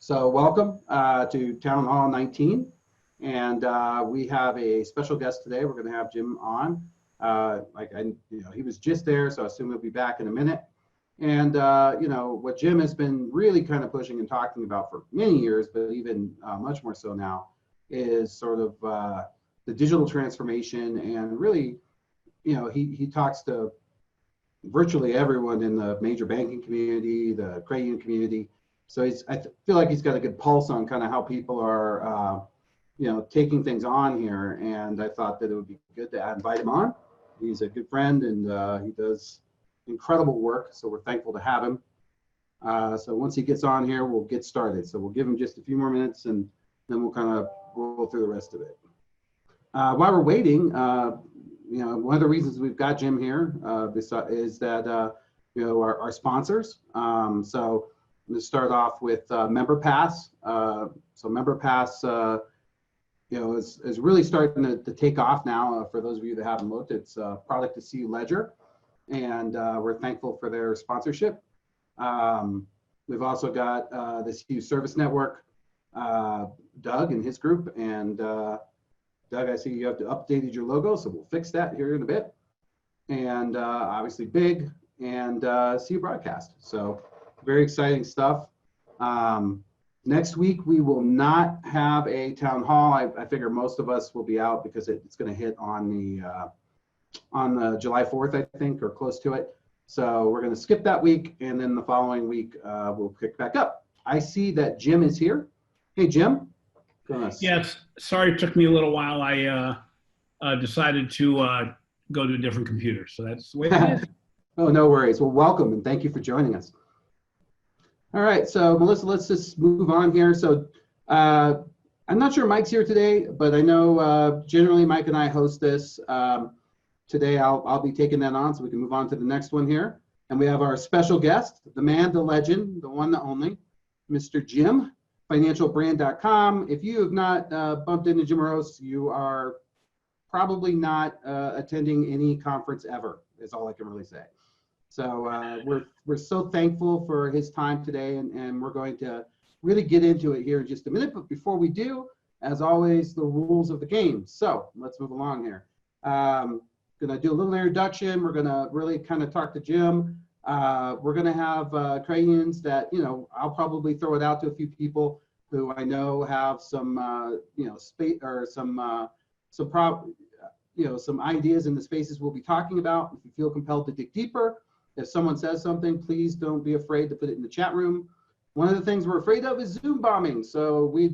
So welcome to Town Hall 19, and we have a special guest today. We're going to have Jim on. He was just there, so I assume he'll be back in a minute. And what Jim has been really kind of pushing and talking about for many years, but even much more so now, is sort of the digital transformation. And really, he talks to virtually everyone in the major banking community, the credit union community. So I feel like he's got a good pulse on kind of how people are, taking things on here. And I thought that it would be good to invite him on. He's a good friend, and he does incredible work. So we're thankful to have him. So once he gets on here, we'll get started. So we'll give him just a few more minutes, and then we'll kind of roll through the rest of it. While we're waiting, one of the reasons we've got Jim here is that our sponsors. So I'm going to start off with Member Pass. So Member Pass, is really starting to take off now. For those of you that haven't looked, it's a product to see ledger, and we're thankful for their sponsorship. We've also got the CU Service Network, Doug and his group, and Doug, I see you have updated your logo, so we'll fix that here in a bit. And obviously Big and CU Broadcast. So very exciting stuff. Next week, we will not have a town hall. I figure most of us will be out because it's going to hit on the July 4th, I think, or close to it. So we're going to skip that week, and then the following week, we'll pick back up. I see that Jim is here. Hey, Jim. Yes, sorry it took me a little while. I decided to go to a different computer, so that's the way it is. Oh, no worries. Well, welcome, and thank you for joining us. All right, so Melissa, let's just move on here. So I'm not sure Mike's here today, but I know generally Mike and I host this. Today I'll be taking that on so we can move on to the next one here. And we have our special guest, the man, the legend, the one, the only, Mr. Jim, financialbrand.com. If you have not bumped into Jim Rose, you are probably not attending any conference ever, is all I can really say. So we're so thankful for his time today, and we're going to really get into it here in just a minute. But before we do, as always, the rules of the game. So let's move along here. Going to do a little introduction. We're going to really kind of talk to Jim. We're going to have credit unions that, I'll probably throw it out to a few people who I know have some, space or some ideas in the spaces we'll be talking about. If you feel compelled to dig deeper, if someone says something, please don't be afraid to put it in the chat room. One of the things we're afraid of is Zoom bombing. So if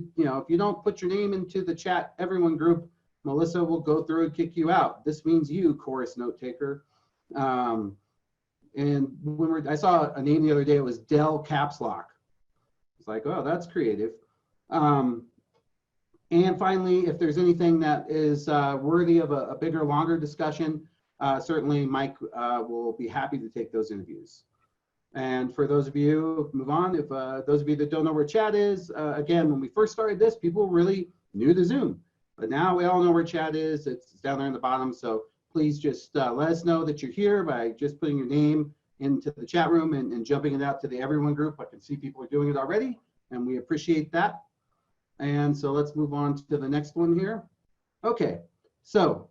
you don't put your name into the chat everyone group, Melissa will go through and kick you out. This means you, chorus note taker. And I saw a name the other day, it was Dell Caps Lock. It's like, oh, that's creative. And finally, if there's anything that is worthy of a bigger, longer discussion, certainly Mike will be happy to take those interviews. And for those of you, move on, if those of you that don't know where chat is, again, when we first started this, people really knew to Zoom. But now we all know where chat is. It's down there in the bottom. So please just let us know that you're here by just putting your name into the chat room and jumping it out to the everyone group. I can see people are doing it already, and we appreciate that. And so let's move on to the next one here. Okay, so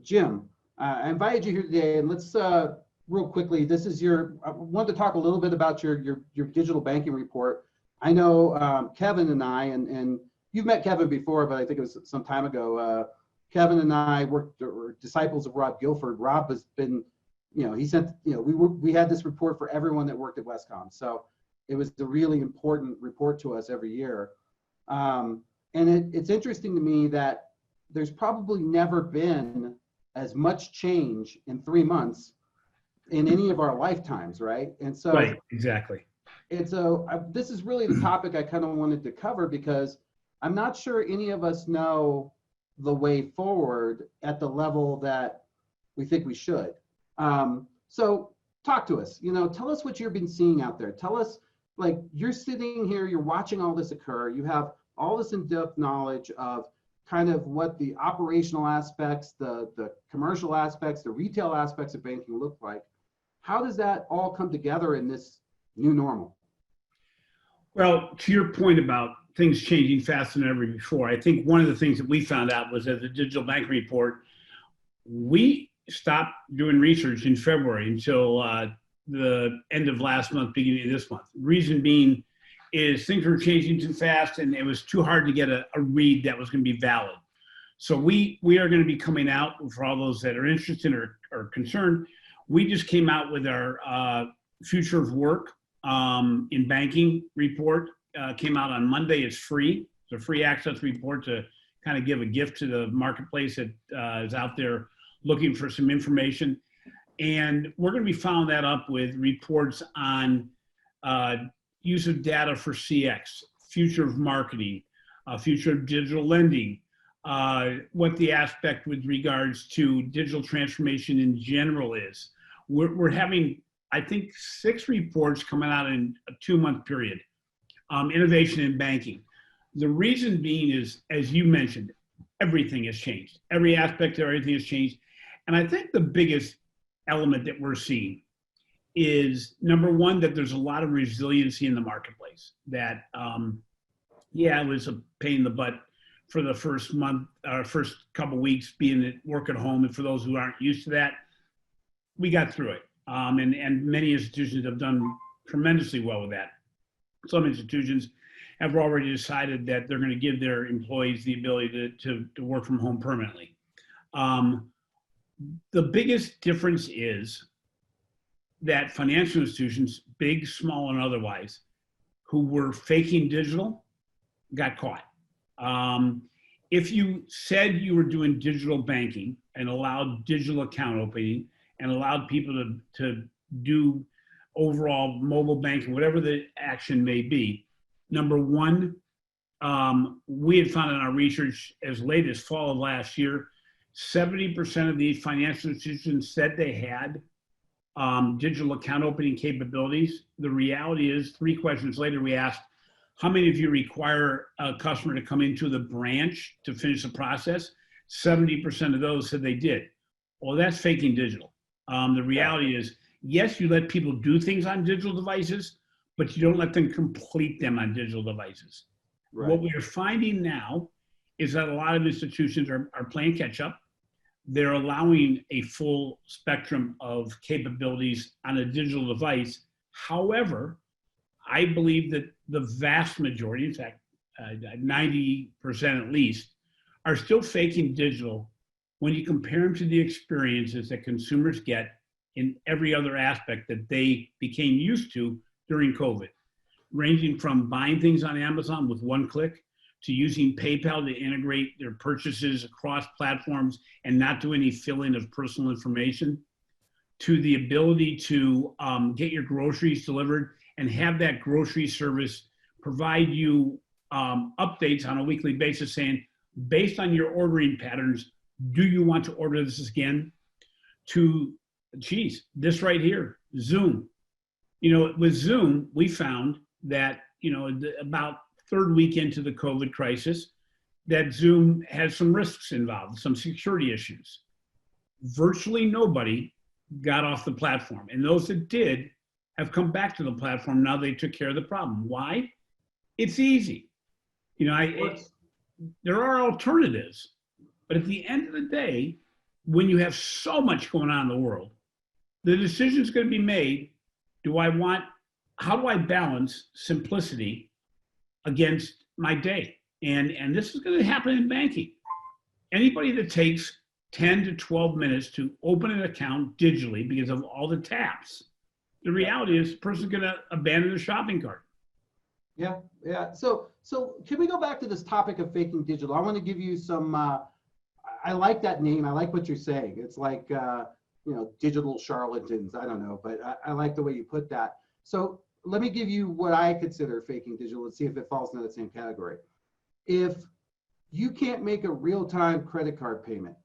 Jim, I invited you here today, and let's real quickly, I want to talk a little bit about your digital banking report. I know Kevin and I, and you've met Kevin before, but I think it was some time ago. Kevin and I were disciples of Rob Guilford. Rob has been, he sent, we had this report for everyone that worked at Westcom. So it was a really important report to us every year. And it's interesting to me that there's probably never been as much change in 3 months in any of our lifetimes, right? And so right, exactly. And so this is really the topic I kind of wanted to cover, because I'm not sure any of us know the way forward at the level that we think we should. So talk to us, tell us what you've been seeing out there. Tell us, like, you're sitting here, you're watching all this occur. You have all this in-depth knowledge of kind of what the operational aspects, the commercial aspects, the retail aspects of banking look like. How does that all come together in this new normal? Well, to your point about things changing faster than ever before, I think one of the things that we found out was that the digital banking report, we stopped doing research in February until the end of last month, beginning of this month. Reason being is things were changing too fast and it was too hard to get a read that was going to be valid. So we are going to be coming out for all those that are interested or concerned. We just came out with our future of work in banking report. Came out on Monday. It's free. It's a free access report to kind of give a gift to the marketplace that is out there looking for some information. And we're going to be following that up with reports on use of data for CX, future of marketing, future of digital lending, what the aspect with regards to digital transformation in general is. We're having, I think, 6 reports coming out in a 2-month period. Innovation in banking. The reason being is, as you mentioned, everything has changed. Every aspect of everything has changed. And I think the biggest element that we're seeing is, number one, that there's a lot of resiliency in the marketplace. That, it was a pain in the butt for the first month, first couple weeks being at work at home. And for those who aren't used to that, we got through it. And many institutions have done tremendously well with that. Some institutions have already decided that they're going to give their employees the ability to work from home permanently. The biggest difference is that financial institutions, big, small, and otherwise, who were faking digital, got caught. If you said you were doing digital banking and allowed digital account opening and allowed people to do overall mobile banking, whatever the action may be, number one, we had found in our research as late as fall of last year, 70% of these financial institutions said they had digital account opening capabilities. The reality is, 3 questions later, we asked, how many of you require a customer to come into the branch to finish the process? 70% of those said they did. Well, that's faking digital. The reality is, yes, you let people do things on digital devices, but you don't let them complete them on digital devices. Right. What we are finding now is that a lot of institutions are playing catch up. They're allowing a full spectrum of capabilities on a digital device. However, I believe that the vast majority, in fact, 90% at least, are still faking digital when you compare them to the experiences that consumers get in every other aspect that they became used to during COVID, ranging from buying things on Amazon with one click to using PayPal to integrate their purchases across platforms and not do any filling of personal information, to the ability to get your groceries delivered and have that grocery service provide you updates on a weekly basis saying, based on your ordering patterns, do you want to order this again? To, geez, this right here, Zoom. With Zoom, we found that, about 3rd week into the COVID crisis, that Zoom has some risks involved, some security issues. Virtually nobody got off the platform. And those that did have come back to the platform now they took care of the problem. Why? It's easy. There are alternatives. But at the end of the day, when you have so much going on in the world, the decision is going to be made, how do I balance simplicity against my day? And this is going to happen in banking. Anybody that takes 10 to 12 minutes to open an account digitally because of all the taps, the reality is the person's going to abandon their shopping cart. Yeah. So can we go back to this topic of faking digital? I want to give you some, I like that name. I like what you're saying. It's like, digital charlatans. I don't know, but I like the way you put that. So let me give you what I consider faking digital and see if it falls into the same category. If you can't make a real-time credit card payment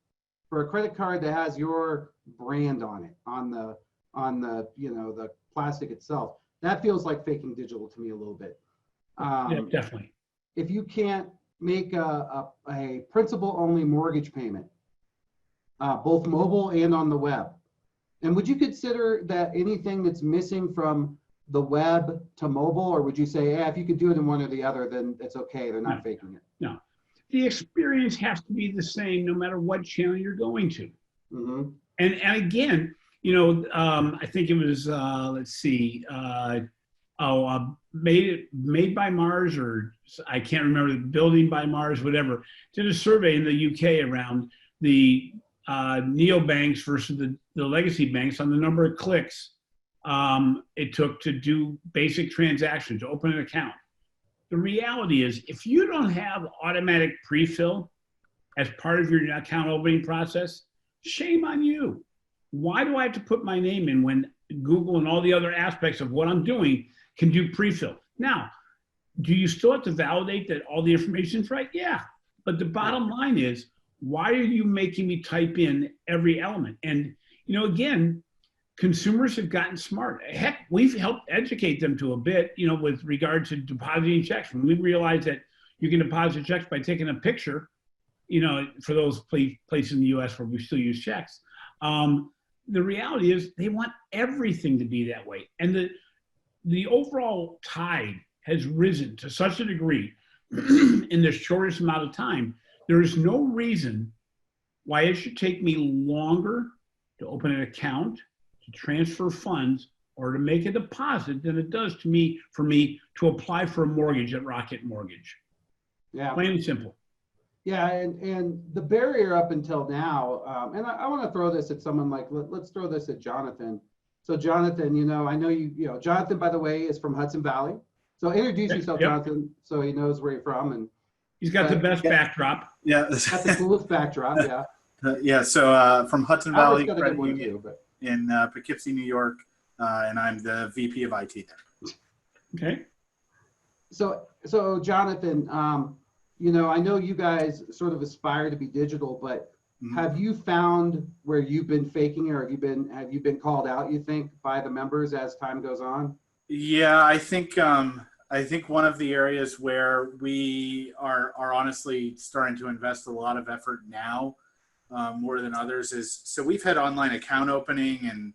for a credit card that has your brand on it, on the the plastic itself, that feels like faking digital to me a little bit. Yeah, definitely. If you can't make a principal-only mortgage payment, both mobile and on the web, and would you consider that anything that's missing from the web to mobile, or would you say, yeah, if you could do it in one or the other, then it's okay, they're not No. faking it? No, the experience has to be the same no matter what channel you're going to. Mm-hmm. And again, I think it was let's see, made by Mars, or I can't remember, building by Mars, whatever. Did a survey in the UK around the neobanks versus the legacy banks on the number of clicks it took to do basic transactions, to open an account. The reality is, if you don't have automatic pre-fill as part of your account opening process, shame on you. Why do I have to put my name in when Google and all the other aspects of what I'm doing can do pre-fill? Now, do you still have to validate that all the information is right? Yeah. But the bottom line is, why are you making me type in every element? And, again, consumers have gotten smart. Heck, we've helped educate them to a bit, with regard to depositing checks. When we realized that you can deposit checks by taking a picture, for those places in the US where we still use checks, the reality is they want everything to be that way. And the overall tide has risen to such a degree in the shortest amount of time. There is no reason why it should take me longer to open an account, to transfer funds, or to make a deposit than it does for me to apply for a mortgage at Rocket Mortgage. Yeah. Plain and simple. Yeah, and the barrier up until now, and I want to throw this at someone like, let's throw this at Jonathan. So Jonathan, I know Jonathan, by the way, is from Hudson Valley. So introduce yourself, Yep. Jonathan, so he knows where you're from. And he's got the best backdrop. Yeah. got the coolest backdrop, yeah. Yeah, so from Hudson Valley Got a good Credit one Union too, but in Poughkeepsie, New York, and I'm the VP of IT there. Okay. So Jonathan, I know you guys sort of aspire to be digital, but have you found where you've been faking, or have you been called out, you think, by the members as time goes on? Yeah, I think one of the areas where we are honestly starting to invest a lot of effort now, more than others, is, so we've had online account opening and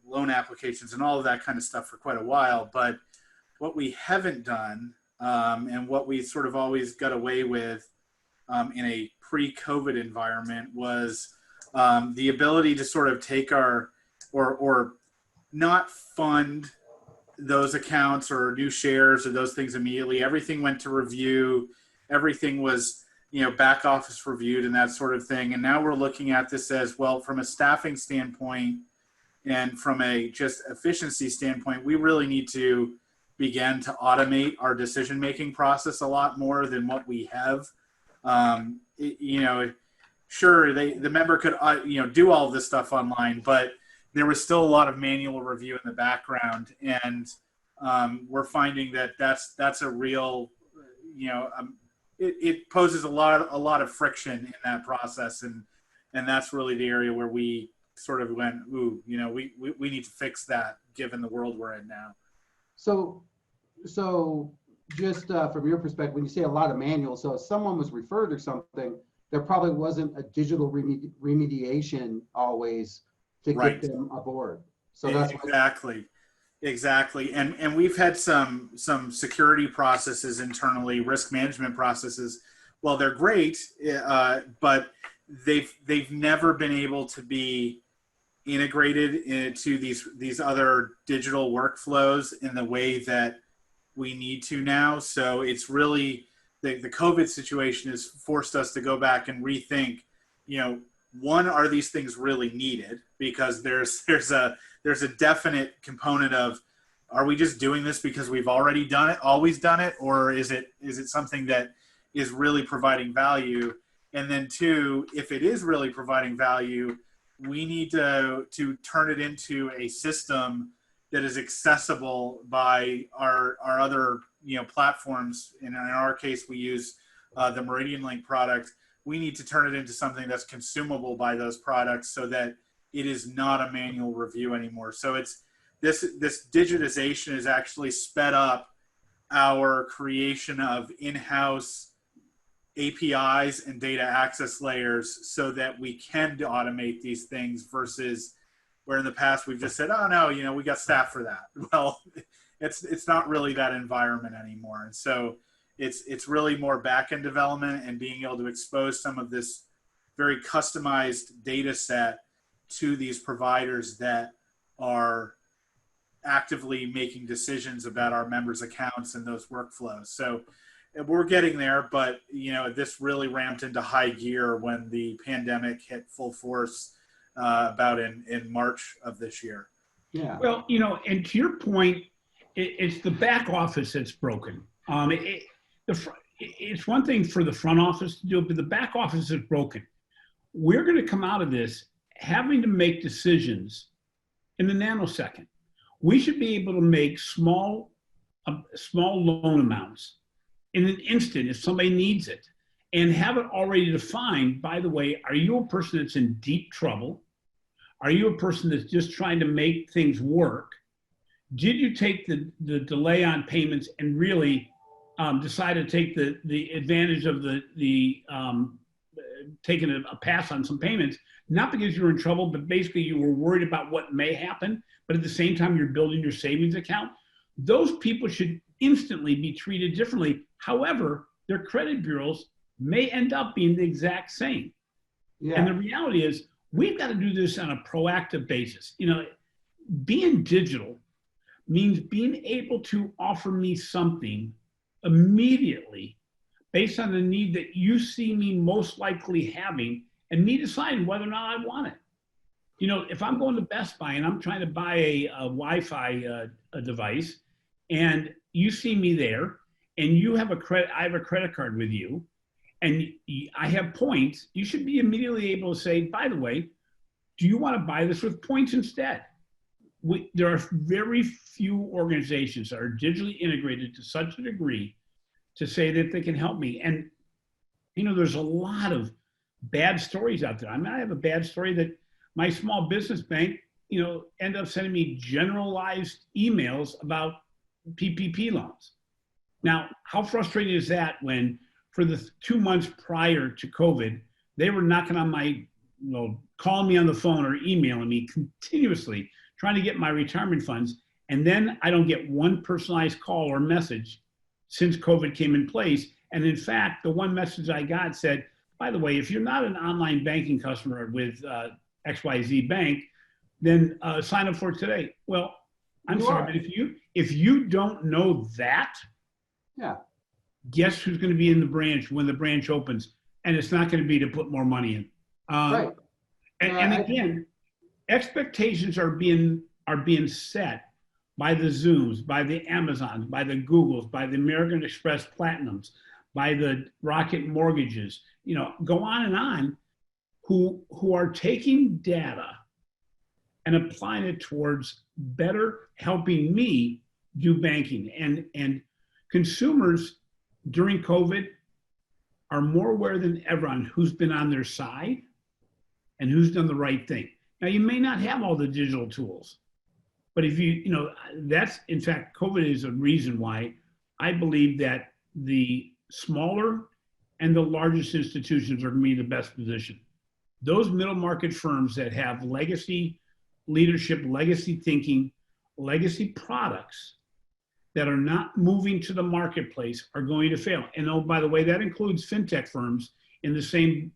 loan applications and all of that kind of stuff for quite a while, but what we haven't done, and what we sort of always got away with in a pre-COVID environment, was the ability to sort of take or not fund those accounts or new shares or those things immediately. Everything went to review. Everything was, back office reviewed and that sort of thing. And now we're looking at this as, well, from a staffing standpoint and from a just efficiency standpoint, we really need to begin to automate our decision-making process a lot more than what we have. Sure, the member could, do all of this stuff online, but there was still a lot of manual review in the background, and we're finding that that's a real, it poses a lot of friction in that process, and that's really the area where we sort of went, ooh, we need to fix that given the world we're in now. So just from your perspective, when you say a lot of manual, so if someone was referred or something, there probably wasn't a digital remediation always to Right. get them aboard. So that's exactly. And we've had some security processes internally, risk management processes. Well, they're great, but they've never been able to be integrated into these other digital workflows in the way that we need to now. So it's really the COVID situation has forced us to go back and rethink, one, are these things really needed? Because there's a definite component of, are we just doing this because we've already done it, always done it, or is it something that is really providing value? And then two, if it is really providing value, we need to turn it into a system that is accessible by our other platforms. And in our case, we use the Meridian Link product. We need to turn it into something that's consumable by those products, so that it is not a manual review anymore. So it's this digitization has actually sped up our creation of in-house APIs and data access layers so that we can automate these things versus where in the past we've just said, oh no, we got staff for that. Well, it's not really that environment anymore. And so it's really more back-end development and being able to expose some of this very customized data set to these providers that are actively making decisions about our members' accounts and those workflows. So we're getting there, but this really ramped into high gear when the pandemic hit full force about in March of this year. Yeah. Well, and to your point, it's the back office that's broken. It's one thing for the front office to do it, but the back office is broken. We're going to come out of this having to make decisions in the nanosecond. We should be able to make small loan amounts in an instant if somebody needs it, and have it already defined. By the way, are you a person that's in deep trouble? Are you a person that's just trying to make things work? Did you take the delay on payments and really decide to take the advantage of the taking a pass on some payments, not because you were in trouble, but basically you were worried about what may happen, but at the same time you're building your savings account? Those people should instantly be treated differently. However, their credit bureaus may end up being the exact same. Yeah. And the reality is we've got to do this on a proactive basis. Being digital means being able to offer me something immediately based on the need that you see me most likely having, and me deciding whether or not I want it. If I'm going to Best Buy and I'm trying to buy a Wi-Fi device, and you see me there, and I have a credit card with you, and I have points, you should be immediately able to say, by the way, do you want to buy this with points instead? There are very few organizations that are digitally integrated to such a degree to say that they can help me. And, there's a lot of bad stories out there. I mean, I have a bad story that my small business bank, end up sending me generalized emails about PPP loans. Now, how frustrating is that when for the 2 months prior to COVID, they were knocking on my, calling me on the phone or emailing me continuously, trying to get my retirement funds. And then I don't get one personalized call or message since COVID came in place. And in fact, the one message I got said, by the way, if you're not an online banking customer with XYZ Bank, then sign up for it today. Well, I'm sorry, but if you don't know that, yeah, guess who's going to be in the branch when the branch opens? And it's not going to be to put more money in. right. And again, expectations are being set by the Zooms, by the Amazons, by the Googles, by the American Express Platinums, by the Rocket Mortgages, go on, who are taking data and applying it towards better helping me do banking. And consumers during COVID are more aware than ever on who's been on their side and who's done the right thing. Now, you may not have all the digital tools, but if that's, in fact, COVID is a reason why I believe that the smaller and the largest institutions are going to be in the best position. Those middle market firms that have legacy leadership, legacy thinking, legacy products that are not moving to the marketplace are going to fail. And oh, by the way, that includes fintech firms in the same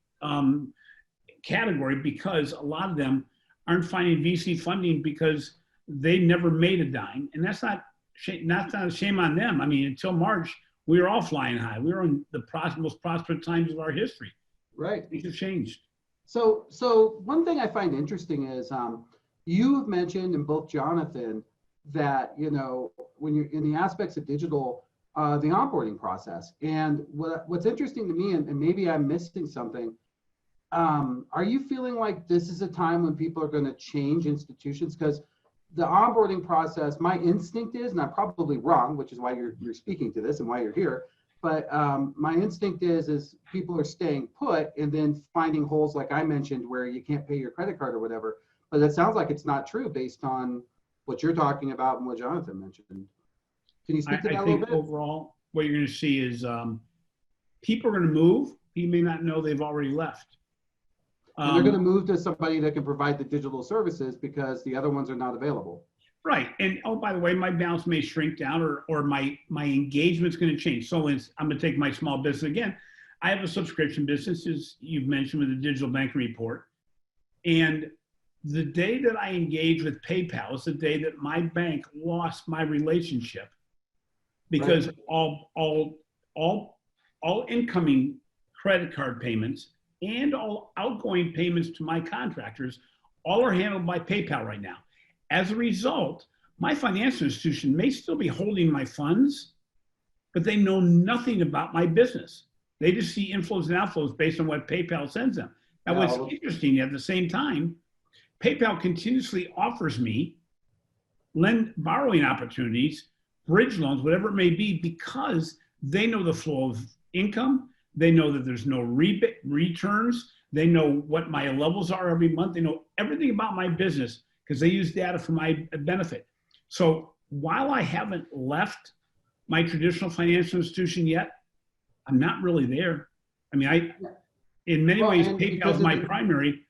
category, because a lot of them aren't finding VC funding because they never made a dime. And that's not a shame on them. I mean, until March, we were all flying high. We were in the most prosperous times of our history. Right. Things have changed. So one thing I find interesting is you have mentioned, and both Jonathan, that when you're in the aspects of digital, the onboarding process. And what's interesting to me, and maybe I'm missing something, are you feeling like this is a time when people are going to change institutions? Because the onboarding process, my instinct is, and I'm probably wrong, which is why you're speaking to this and why you're here, but my instinct is people are staying put and then finding holes like I mentioned where you can't pay your credit card or whatever. But it sounds like it's not true based on what you're talking about and what Jonathan mentioned. Can you speak to that a little bit? Overall, what you're going to see is people are going to move. You may not know they've already left. And they're going to move to somebody that can provide the digital services because the other ones are not available. Right. And oh, by the way, my balance may shrink down or my engagement's going to change. So I'm going to take my small business again. I have a subscription business, as you've mentioned, with the digital banking report. And the day that I engage with PayPal is the day that my bank lost my relationship because all incoming credit card payments and all outgoing payments to my contractors all are handled by PayPal right now. As a result, my financial institution may still be holding my funds, but they know nothing about my business. They just see inflows and outflows based on what PayPal sends them. Now, what's interesting, at the same time, PayPal continuously offers me borrowing opportunities, bridge loans, whatever it may be, because they know the flow of income. They know that there's no returns. They know what my levels are every month. They know everything about my business because they use data for my benefit. So while I haven't left my traditional financial institution yet, I'm not really there. I mean, in many ways, PayPal is my primary.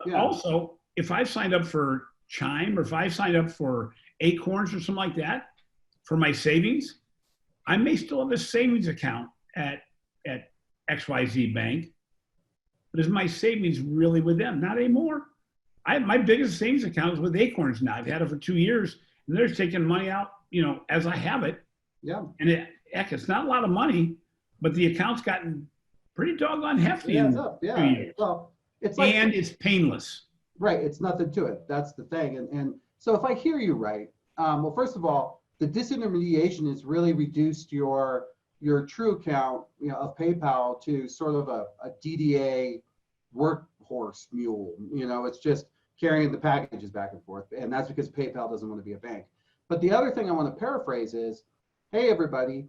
Yeah. Also, if I've signed up for Chime or if I've signed up for Acorns or something like that for my savings, I may still have a savings account at XYZ Bank, but is my savings really with them? Not anymore. My biggest savings account is with Acorns now. I've had it for 2 years, and they're taking money out, as I have it. Yeah. And it's not a lot of money, but the account's gotten pretty doggone hefty in 2 years. Well, it's like, and it's painless. Right. It's nothing to it. That's the thing. And so if I hear you right, well, first of all, the disintermediation has really reduced your true account, of PayPal to sort of a DDA workhorse mule. It's just carrying the packages back and forth. And that's because PayPal doesn't want to be a bank. But the other thing I want to paraphrase is, hey, everybody,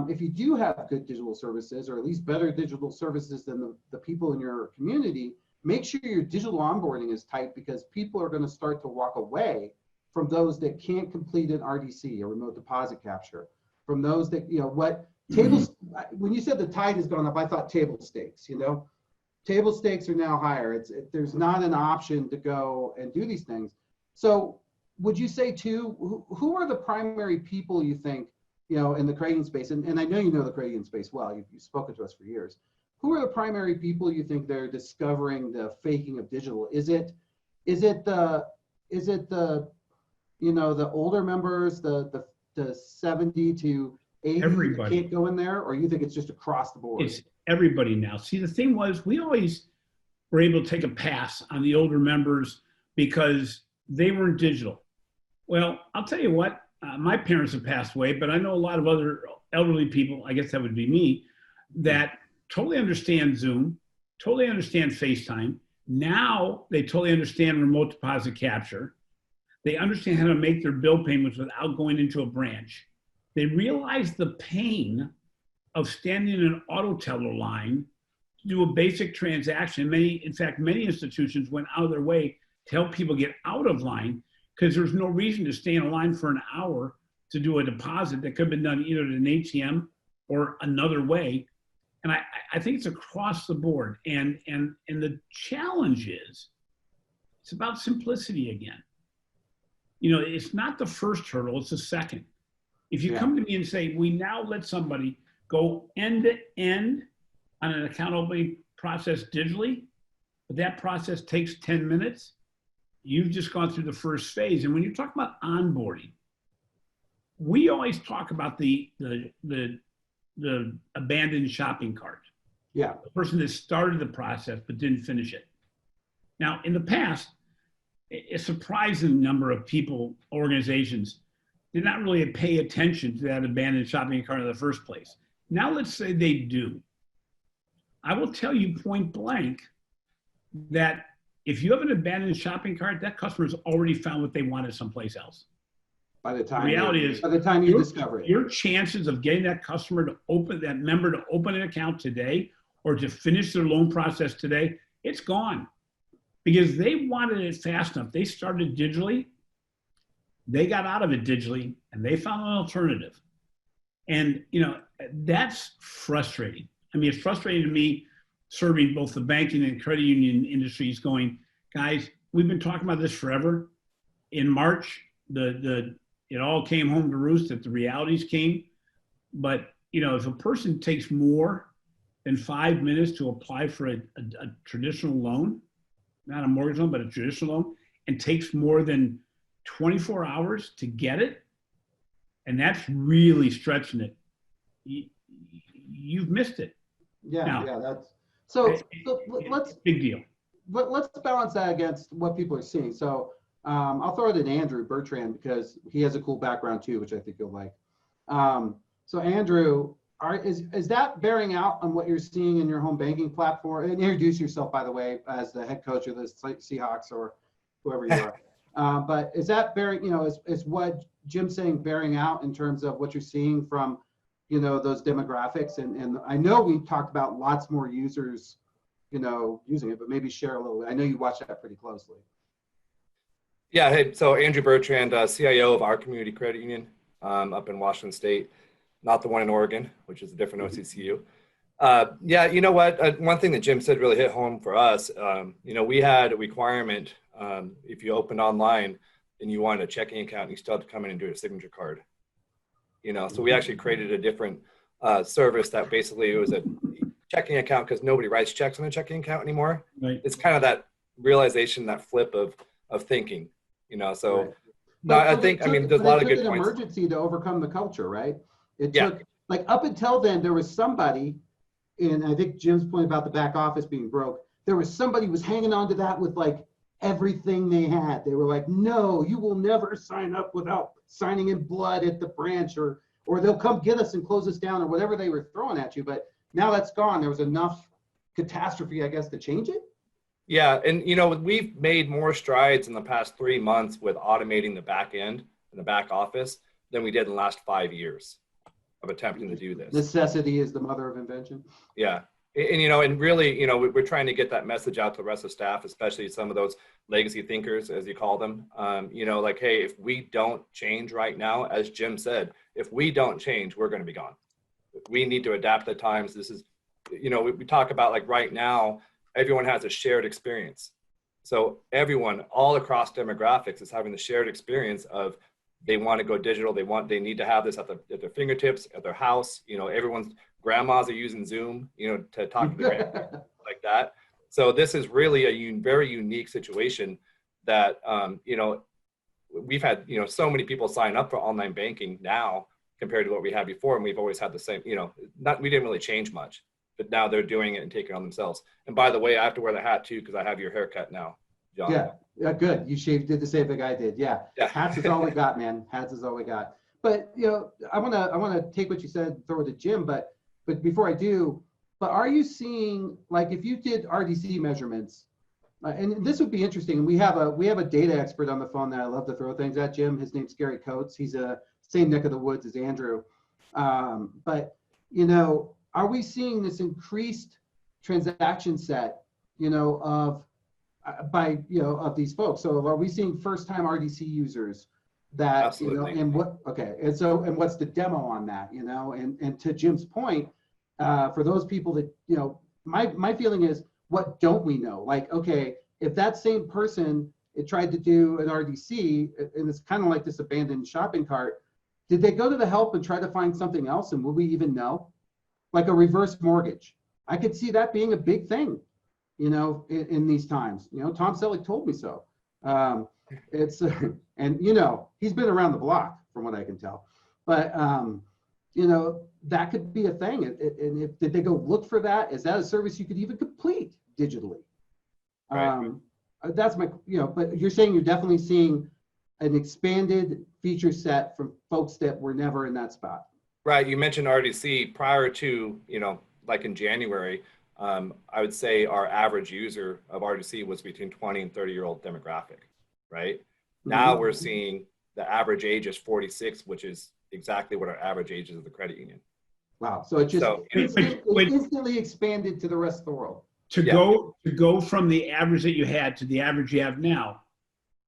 if you do have good digital services, or at least better digital services than the people in your community, make sure your digital onboarding is tight, because people are going to start to walk away from those that can't complete an RDC, a remote deposit capture, from those that, when you said the tide has gone up, I thought table stakes, table stakes are now higher. There's not an option to go and do these things. So would you say too, who are the primary people you think, in the crediting space, and I know you know the crediting space well, you've spoken to us for years. Who are the primary people you think they're discovering the faking of digital? Is it the the older members, the 70 to 80 everybody can't go in there, or you think it's just across the board? It's everybody now. See, the thing was, we always were able to take a pass on the older members because they weren't digital. Well, I'll tell you what, my parents have passed away, but I know a lot of other elderly people, I guess that would be me, that totally understand Zoom, totally understand FaceTime. Now they totally understand remote deposit capture. They understand how to make their bill payments without going into a branch. They realize the pain of standing in an auto teller line to do a basic transaction. Many institutions went out of their way to help people get out of line, because there's no reason to stay in a line for an hour to do a deposit that could have been done either at an ATM or another way. And I think it's across the board. And the challenge is, it's about simplicity again. It's not the first hurdle, it's the second. If you come to me and say, we now let somebody go end to end on an account opening process digitally, but that process takes 10 minutes, you've just gone through the first phase. And when you talk about onboarding, we always talk about the abandoned shopping cart. Yeah. The person that started the process but didn't finish it. Now, in the past, a surprising number of people, organizations, did not really pay attention to that abandoned shopping cart in the first place. Now let's say they do. I will tell you point blank that if you have an abandoned shopping cart, that customer's already found what they wanted someplace else. By the time you discover it, your chances of getting that member to open an account today or to finish their loan process today, it's gone. Because they wanted it fast enough. They started digitally, they got out of it digitally, and they found an alternative. And that's frustrating. I mean, it's frustrating to me serving both the banking and credit union industries going, guys, we've been talking about this forever. In March, it all came home to roost that the realities came. But, if a person takes more than 5 minutes to apply for a traditional loan, not a mortgage loan, but a traditional loan, and takes more than 24 hours to get it, and that's really stretching it, you've missed it. That's so let's big deal. Let's balance that against what people are seeing. So I'll throw it at Andrew Bertrand because he has a cool background too, which I think you'll like. So Andrew, is that bearing out on what you're seeing in your home banking platform? And introduce yourself, by the way, as the head coach of the Seahawks or whoever you are. But is that bearing, is what Jim's saying bearing out in terms of what you're seeing from, those demographics? And I know we talked about lots more users, using it, but maybe share a little bit. I know you watch that pretty closely. Yeah, hey, so Andrew Bertrand, CIO of our community credit union up in Washington State, not the one in Oregon, which is a different OCCU. Yeah, you know what? One thing that Jim said really hit home for us. We had a requirement if you opened online and you wanted a checking account, you still had to come in and do a signature card. So we actually created a different service that basically it was a checking account because nobody writes checks on a checking account anymore. Right. It's kind of that realization, that flip of thinking. So. Right. No, I think, there's a lot of good an points. Emergency to overcome the culture, right? It Yeah. took, like, up until then, there was somebody, and I think Jim's point about the back office being broke, there was somebody who was hanging on to that with like everything they had. They were like, no, you will never sign up without signing in blood at the branch, or they'll come get us and close us down, or whatever they were throwing at you. But now that's gone. There was enough catastrophe, I guess, to change it. Yeah, and we've made more strides in the past 3 months with automating the back end and the back office than we did in the last 5 years of attempting to do this. Necessity is the mother of invention. Yeah, and really, we're trying to get that message out to the rest of staff, especially some of those legacy thinkers, as you call them. Like, hey, if we don't change right now, as Jim said, if we don't change, we're going to be gone. We need to adapt to the times. This is, we talk about like right now, everyone has a shared experience. So everyone all across demographics is having the shared experience of they want to go digital. They need to have this at their fingertips, at their house. Everyone's grandmas are using Zoom, to talk to their grandkids like that. So this is really a very unique situation that, we've had, so many people sign up for online banking now compared to what we had before. And we've always had the same, we didn't really change much. But now they're doing it and taking it on themselves. And by the way, I have to wear the hat too because I have your haircut now, John. Yeah, good. You did the same thing I did. Yeah. Hats is all we got, man. Hats is all we got. But I wanna take what you said, throw it to Jim. But before I do, are you seeing, like, if you did RDC measurements, and this would be interesting. And we have a data expert on the phone that I love to throw things at, Jim. His name's Gary Coates. He's a same neck of the woods as Andrew. Are we seeing this increased transaction set, of these folks? So are we seeing first-time RDC users that, Absolutely. and what's the demo on that, and to Jim's point, for those people that, my feeling is, what don't we know? Like, okay, if that same person, it tried to do an RDC, and it's kind of like this abandoned shopping cart, did they go to the help and try to find something else? And will we even know? Like a reverse mortgage. I could see that being a big thing, in these times. Tom Selleck told me so. It's, and he's been around the block from what I can tell. But, that could be a thing. And did they go look for that? Is that a service you could even complete digitally? Right. That's my, but you're saying you're definitely seeing an expanded feature set from folks that were never in that spot. Right. You mentioned RDC. Prior to, like in January, I would say our average user of RDC was between 20 and 30-year-old demographic, right? Mm-hmm. Now we're seeing the average age is 46, which is exactly what our average age is of the credit union. Wow. So it just instantly expanded to the rest of the world. To go from the average that you had to the average you have now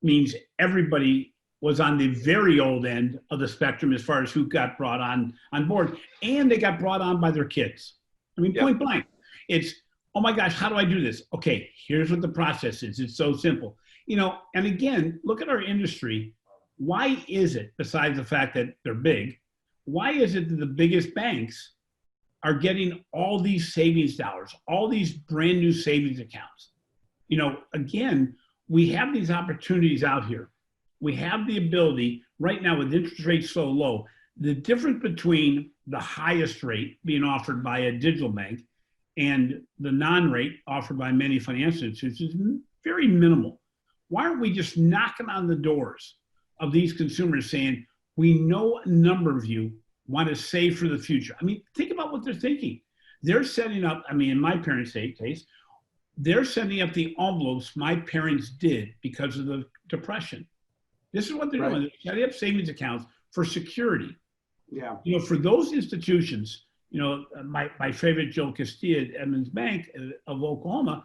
means everybody was on the very old end of the spectrum as far as who got brought on board, and they got brought on by their kids. I mean, point blank. It's oh my gosh, how do I do this? Okay, here's what the process is. It's so simple. And again, look at our industry. Why is it, besides the fact that they're big, why is it that the biggest banks are getting all these savings dollars, all these brand new savings accounts? Again, we have these opportunities out here. We have the ability right now with interest rates so low, the difference between the highest rate being offered by a digital bank and the non-rate offered by many financial institutions is very minimal. Why aren't we just knocking on the doors of these consumers saying, we know a number of you want to save for the future? I mean, think about what they're thinking. They're setting up, in my parents' case, they're setting up the envelopes my parents did because of the Depression. This is what they're doing. They're setting up savings accounts for security. Yeah. For those institutions, my favorite Joe Castilla at Edmonds Bank of Oklahoma,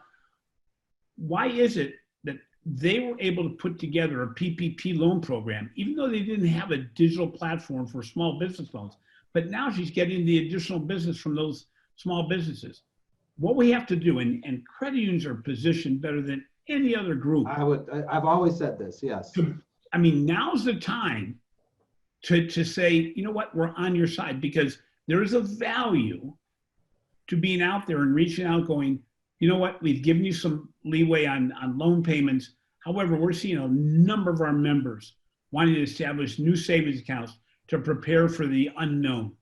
why is it that they were able to put together a PPP loan program, even though they didn't have a digital platform for small business loans? But now she's getting the additional business from those small businesses. What we have to do, and credit unions are positioned better than any other group. I've always said this, yes. Now's the time to say, you know what, we're on your side, because there is a value to being out there and reaching out going, you know what, we've given you some leeway on loan payments. However, we're seeing a number of our members wanting to establish new savings accounts to prepare for the unknown.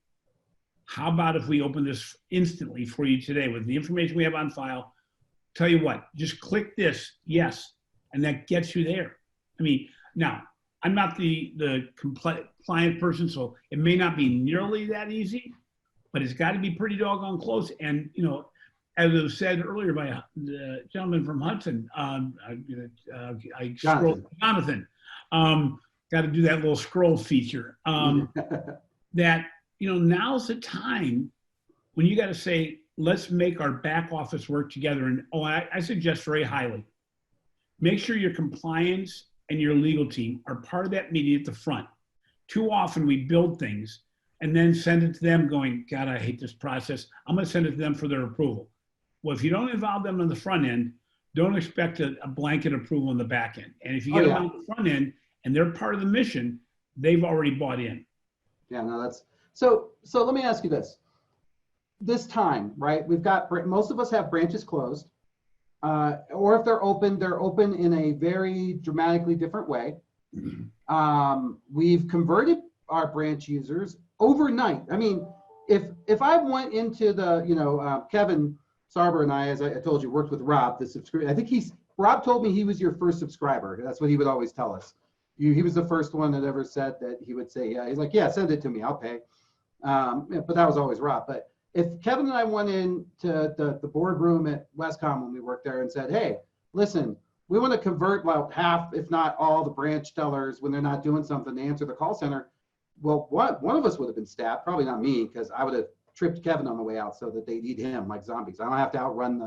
How about if we open this instantly for you today with the information we have on file? Tell you what, just click this, yes, and that gets you there. Now, I'm not the compliant person, so it may not be nearly that easy, but it's got to be pretty doggone close. And, as was said earlier by the gentleman from Hudson, Jonathan, got to do that little scroll feature. That, now's the time when you got to say, let's make our back office work together. And I suggest very highly, make sure your compliance and your legal team are part of that meeting at the front. Too often we build things and then send it to them going, God, I hate this process. I'm going to send it to them for their approval. Well, if you don't involve them on the front end, don't expect a blanket approval on the back end. And if you get them on the front end and they're part of the mission, they've already bought in. Yeah, no, that's so let me ask you this. This time, right? We've got, most of us have branches closed. Or if they're open in a very dramatically different way. We've converted our branch users overnight. If I went into the, Kevin Sarber and I, as I told you, worked with Rob, the subscriber. I think Rob told me he was your first subscriber. That's what he would always tell us. He was the first one that ever said that he would say, yeah, he's like, yeah, send it to me, I'll pay. But that was always Rob. But if Kevin and I went into the boardroom at Westcom when we worked there and said, hey, listen, we want to convert about half, if not all, the branch tellers when they're not doing something to answer the call center. Well, one of us would have been stabbed, probably not me, because I would have tripped Kevin on the way out so that they'd eat him like zombies. I don't have to outrun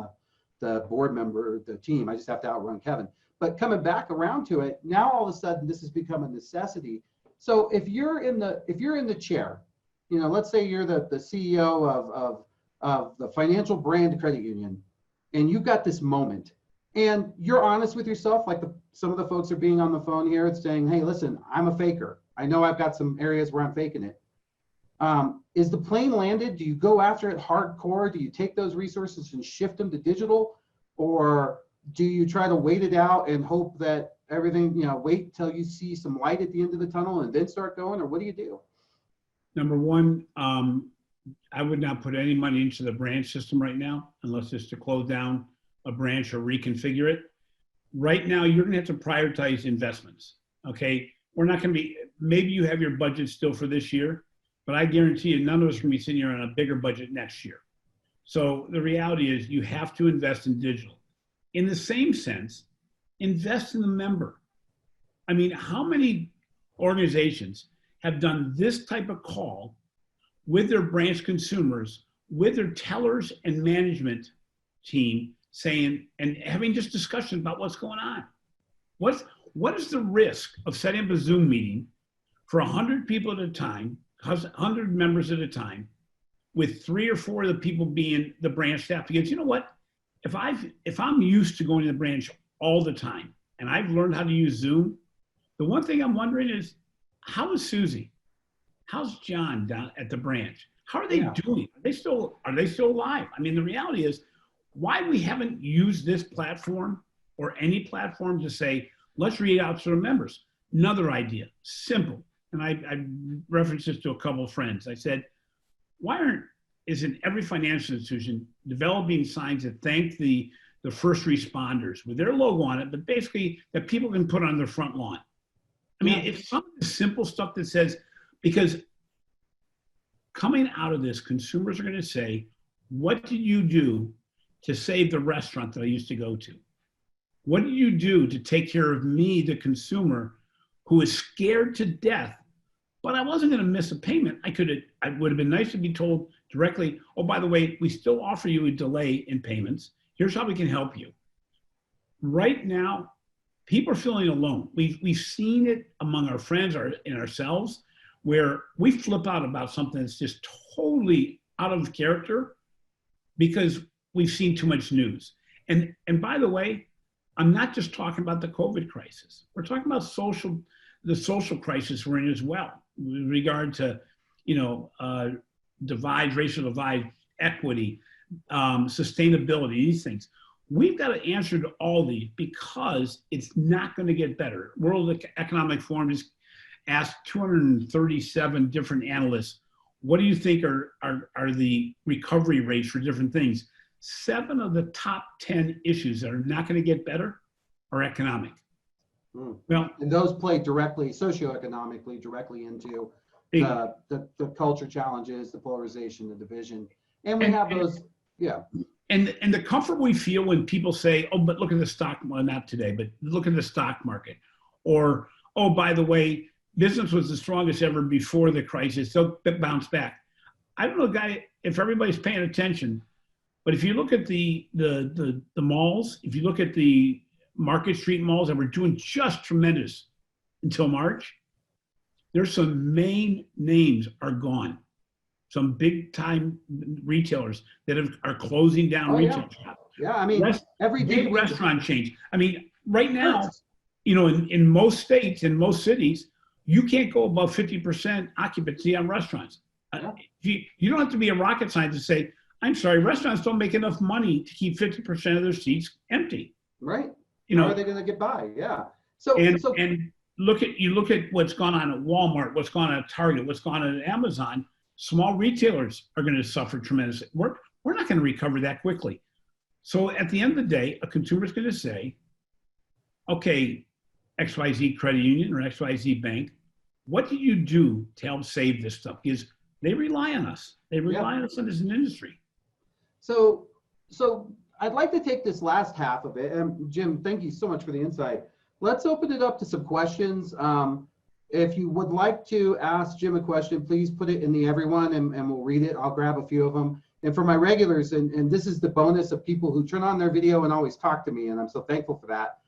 the board member, the team. I just have to outrun Kevin. But coming back around to it, now all of a sudden this has become a necessity. So if you're in the chair, let's say you're the CEO of the financial brand credit union, and you've got this moment, and you're honest with yourself, like some of the folks are being on the phone here and saying, hey, listen, I'm a faker. I know I've got some areas where I'm faking it. Is the plane landed? Do you go after it hardcore? Do you take those resources and shift them to digital? Or do you try to wait it out and hope that everything, wait till you see some light at the end of the tunnel and then start going? Or what do you do? Number one, I would not put any money into the branch system right now, unless it's to close down a branch or reconfigure it. Right now, you're gonna have to prioritize investments, okay? We're not gonna be, maybe you have your budget still for this year, but I guarantee you none of us are gonna be sitting here on a bigger budget next year. So the reality is you have to invest in digital. In the same sense, invest in the member. How many organizations have done this type of call with their branch consumers, with their tellers and management team saying, and having just discussions about what's going on? What is the risk of setting up a Zoom meeting for 100 people at a time, 100 members at a time, with 3 or 4 of the people being the branch staff? Because you know what? if I'm used to going to the branch all the time and I've learned how to use Zoom, the one thing I'm wondering is, how is Susie? How's John down at the branch? How are they doing? Are they still alive? I mean, the reality is, why we haven't used this platform or any platform to say, let's reach out to the members. Another idea, simple. And I referenced this to a couple of friends. I said, isn't every financial institution developing signs that thank the first responders with their logo on it, but basically that people can put on their front lawn? I mean, it's some of the simple stuff that says, because coming out of this, consumers are going to say, what did you do to save the restaurant that I used to go to? What did you do to take care of me, the consumer, who is scared to death, but I wasn't going to miss a payment? I would have been nice to be told directly, oh, by the way, we still offer you a delay in payments. Here's how we can help you. Right now, people are feeling alone. We've seen it among our friends and ourselves, where we flip out about something that's just totally out of character because we've seen too much news. And by the way, I'm not just talking about the COVID crisis. We're talking about the social crisis we're in as well, with regard to, racial divide, equity, sustainability, these things. We've got to answer to all these because it's not going to get better. World Economic Forum has asked 237 different analysts, what do you think are the recovery rates for different things? 7 of the top 10 issues that are not going to get better are economic. Well, and those play directly, socioeconomically, directly into the culture challenges, the polarization, the division. And we have those, And the comfort we feel when people say, oh, but look at the stock, well, not today, but look at the stock market. Or, oh, by the way, business was the strongest ever before the crisis, so it bounced back. I don't know, guy, if everybody's paying attention, but if you look at the malls, if you look at the Market Street malls that were doing just tremendous until March, there's some main names are gone. Some big time retailers that are closing down retail shops. Yeah, I mean, every day. Big restaurant chains. I mean, right now, in most states, in most cities, you can't go above 50% occupancy on restaurants. You don't have to be a rocket scientist to say, I'm sorry, restaurants don't make enough money to keep 50% of their seats empty. Right. How are they going to get by? Yeah. So look at what's gone on at Walmart, what's gone on at Target, what's gone on at Amazon. Small retailers are going to suffer tremendously. We're not going to recover that quickly. So at the end of the day, a consumer is going to say, okay, XYZ credit union or XYZ bank, what do you do to help save this stuff? Because they rely on us. They rely on us as an industry. So I'd like to take this last half of it. And Jim, thank you so much for the insight. Let's open it up to some questions. If you would like to ask Jim a question, please put it in the everyone and we'll read it. I'll grab a few of them. And for my regulars, and this is the bonus of people who turn on their video and always talk to me, and I'm so thankful for that.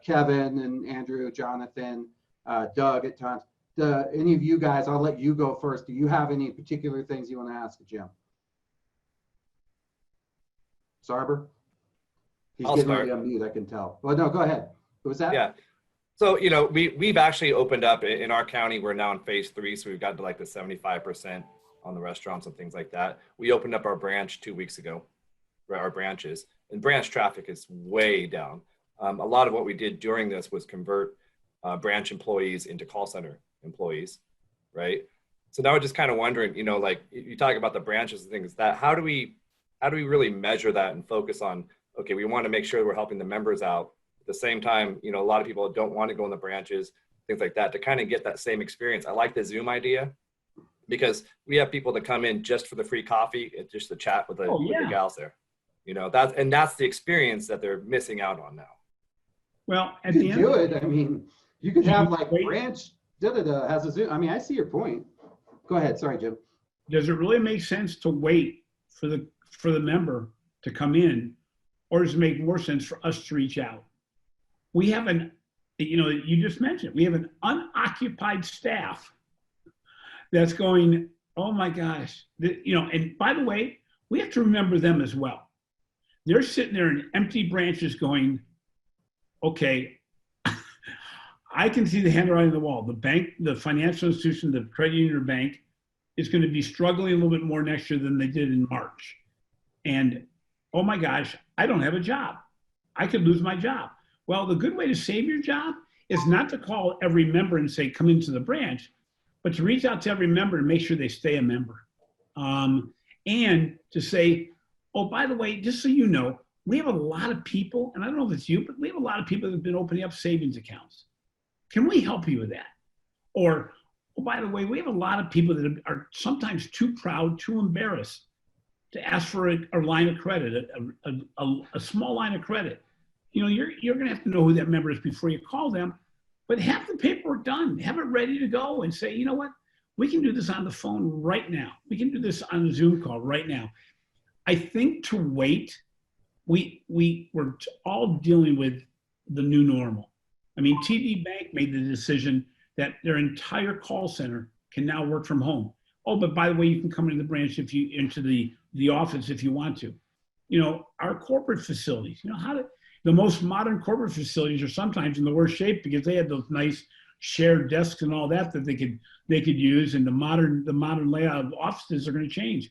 Kevin and Andrew, Jonathan, Doug at times. Any of you guys, I'll let you go first. Do you have any particular things you want to ask Jim? Sarber? He's getting ready to unmute, I can tell. Well, no, go ahead. What was that? Yeah. So, we've actually opened up in our county. We're now in phase 3. So we've got to like the 75% on the restaurants and things like that. We opened up our branch 2 weeks ago, our branches, and branch traffic is way down. A lot of what we did during this was convert branch employees into call center employees, right? So now we're just kind of wondering, like you talk about the branches and things, that how do we really measure that and focus on, okay, we want to make sure we're helping the members out. At the same time, a lot of people don't want to go in the branches, things like that, to kind of get that same experience. I like the Zoom idea because we have people that come in just for the free coffee, and just to chat with the gals there. That's the experience that they're missing out on now. Well, at the end, do it. I mean, you could have like branch has a Zoom. I mean, I see your point. Go ahead. Sorry, Jim. Does it really make sense to wait for the member to come in, or does it make more sense for us to reach out? We have you just mentioned, we have an unoccupied staff that's going, oh my gosh, and by the way, we have to remember them as well. they're sitting there in empty branches going, okay, I can see the handwriting on the wall. The bank, the financial institution, the credit union or bank is going to be struggling a little bit more next year than they did in March. And oh my gosh, I don't have a job. I could lose my job. Well, the good way to save your job is not to call every member and say, come into the branch, but to reach out to every member and make sure they stay a member. And to say, oh, by the way, just so you know, we have a lot of people, and I don't know if it's you, but we have a lot of people that have been opening up savings accounts. Can we help you with that? Or, oh, by the way, we have a lot of people that are sometimes too proud, too embarrassed to ask for a line of credit, a small line of credit. You know, you're going to have to know who that member is before you call them, but have the paperwork done, have it ready to go, and say, you know what, we can do this on the phone right now. We can do this on a Zoom call right now. I think to wait, we're all dealing with the new normal. I mean, TD Bank made the decision that their entire call center can now work from home. Oh, but by the way, you can come into the branch into the office if you want to. You know, our corporate facilities, you know, the most modern corporate facilities are sometimes in the worst shape because they had those nice shared desks and all that they could use, and the modern layout of offices are going to change.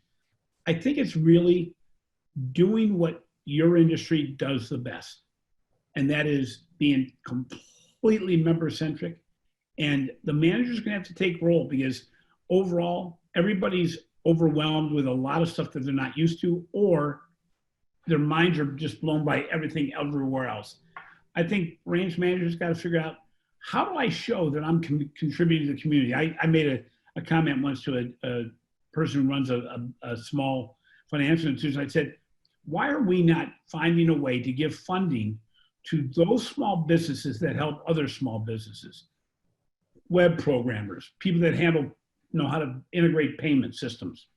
I think it's really doing what your industry does the best, and that is being completely member-centric. And the manager's going to have to take role because overall, everybody's overwhelmed with a lot of stuff that they're not used to, or their minds are just blown by everything everywhere else. I think branch managers got to figure out, how do I show that I'm contributing to the community? I made a comment once to a person who runs a small financial institution. I said, why are we not finding a way to give funding to those small businesses that help other small businesses? Web programmers, people that know how to integrate payment systems.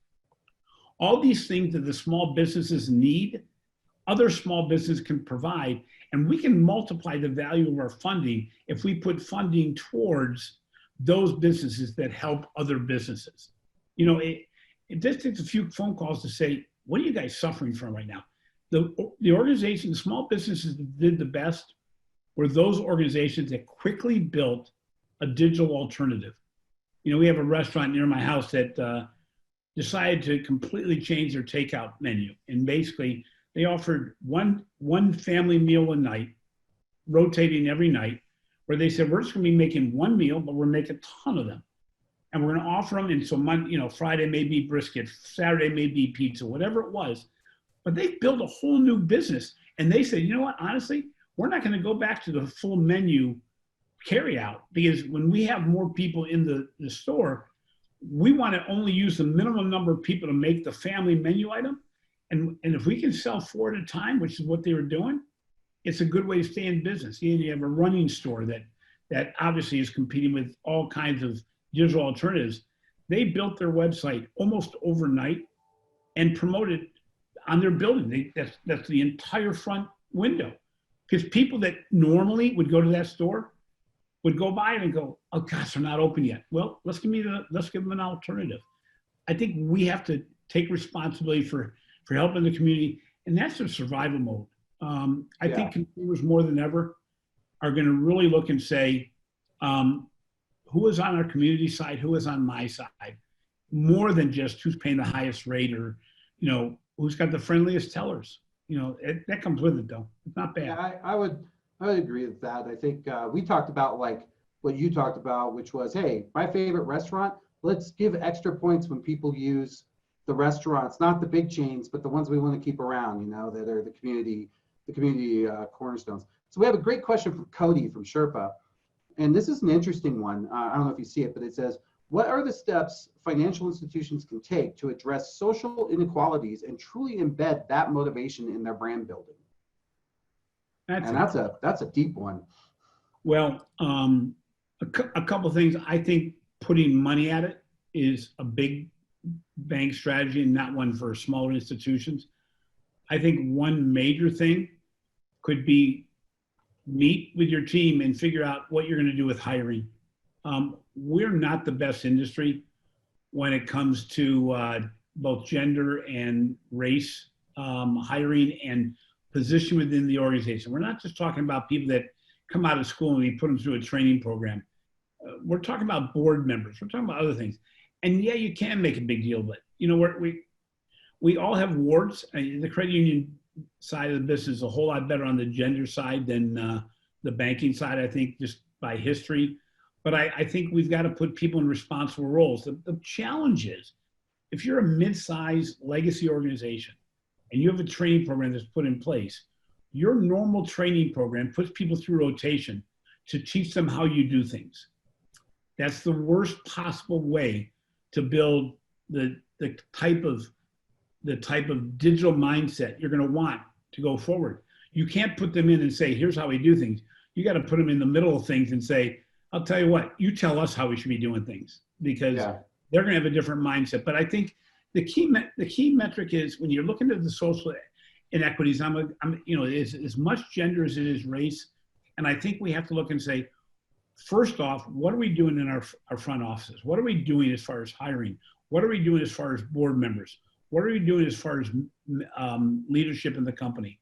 All these things that the small businesses need, other small businesses can provide, and we can multiply the value of our funding if we put funding towards those businesses that help other businesses. You know, it just takes a few phone calls to say, what are you guys suffering from right now? The organizations, the small businesses that did the best were those organizations that quickly built a digital alternative. You know, we have a restaurant near my house that decided to completely change their takeout menu. And basically, they offered one family meal a night, rotating every night, where they said, we're just going to be making one meal, but we're making a ton of them. And we're going to offer them. And so Friday may be brisket, Saturday may be pizza, whatever it was. But they built a whole new business. And they said, you know what, honestly, we're not going to go back to the full menu carry out, because when we have more people in the store, we want to only use the minimum number of people to make the family menu item. And if we can sell 4 at a time, which is what they were doing, it's a good way to stay in business. You have a running store that obviously is competing with all kinds of digital alternatives. They built their website almost overnight and promoted on their building. That's the entire front window. Because people that normally would go to that store would go by it and go, oh gosh, they're not open yet. Well, let's give them an alternative. I think we have to take responsibility for helping the community, and that's the survival mode. I think consumers more than ever are going to really look and say, who is on our community side, who is on my side, more than just who's paying the highest rate or, who's got the friendliest tellers. That comes with it though. It's not bad. Yeah, I would agree with that. I think we talked about like what you talked about, which was, hey, my favorite restaurant, let's give extra points when people use the restaurants, not the big chains, but the ones we want to keep around, that are the community cornerstones. So we have a great question from Cody from Sherpa. And this is an interesting one. I don't know if you see it, but it says, what are the steps financial institutions can take to address social inequalities and truly embed that motivation in their brand building? That's a deep one. Well, a couple of things. I think putting money at it is a big bank strategy and not one for smaller institutions. I think one major thing could be meet with your team and figure out what you're going to do with hiring. We're not the best industry when it comes to both gender and race hiring and position within the organization. We're not just talking about people that come out of school and we put them through a training program. We're talking about board members. We're talking about other things. And yeah, you can make a big deal, but you know, we all have warts. The credit union side of the business is a whole lot better on the gender side than the banking side, I think, just by history. But I think we've got to put people in responsible roles. The challenge is, if you're a mid-sized legacy organization and you have a training program that's put in place, your normal training program puts people through rotation to teach them how you do things. That's the worst possible way to build the type of digital mindset you're going to want to go forward. You can't put them in and say, here's how we do things. You got to put them in the middle of things and say, I'll tell you what, you tell us how we should be doing things, because they're going to have a different mindset. But I think the key metric is, when you're looking at the social inequities, as much gender as it is race. And I think we have to look and say, first off, what are we doing in our front offices? What are we doing as far as hiring? What are we doing as far as board members? What are we doing as far as leadership in the company?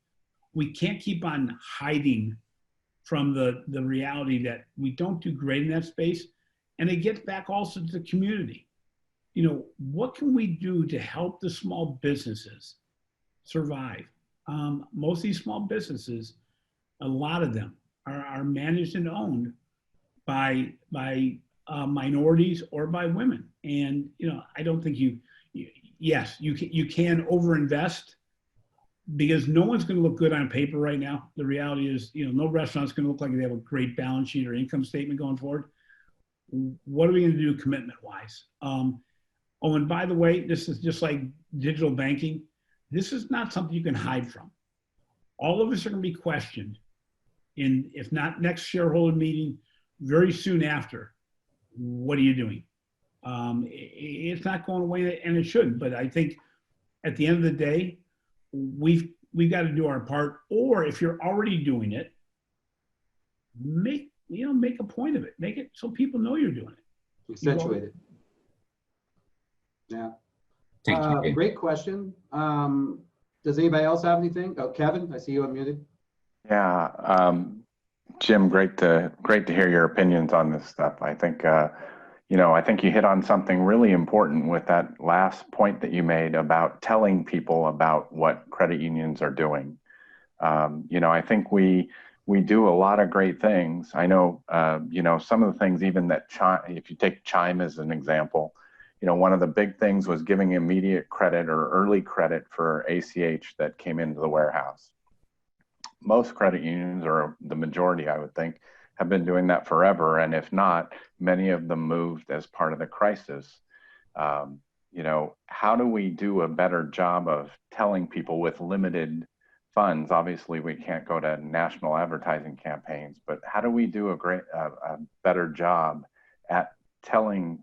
We can't keep on hiding from the reality that we don't do great in that space. And it gets back also to the community. You know, what can we do to help the small businesses survive? Most of these small businesses, a lot of them are managed and owned by minorities or by women. And, you know, I don't think yes, you can overinvest, because no one's going to look good on paper right now. The reality is, you know, no restaurant's going to look like they have a great balance sheet or income statement going forward. What are we going to do commitment wise? Oh, and by the way, this is just like digital banking. This is not something you can hide from. All of us are going to be questioned in, if not next shareholder meeting, very soon after. What are you doing? It's not going away, and it shouldn't. But I think at the end of the day, we've got to do our part. Or if you're already doing it, make a point of it. Make it so people know you're doing it. Accentuate it. Yeah. Great question. Does anybody else have anything? Oh, Kevin, I see you unmuted. Yeah, Jim, great to hear your opinions on this stuff. I think I think you hit on something really important with that last point that you made about telling people about what credit unions are doing. I think we do a lot of great things. I know, some of the things, even that if you take Chime as an example, one of the big things was giving immediate credit or early credit for ACH that came into the warehouse. Most credit unions, or the majority, I would think, have been doing that forever. And if not, many of them moved as part of the crisis. How do we do a better job of telling people with limited funds? Obviously, we can't go to national advertising campaigns, but how do we do a better job at telling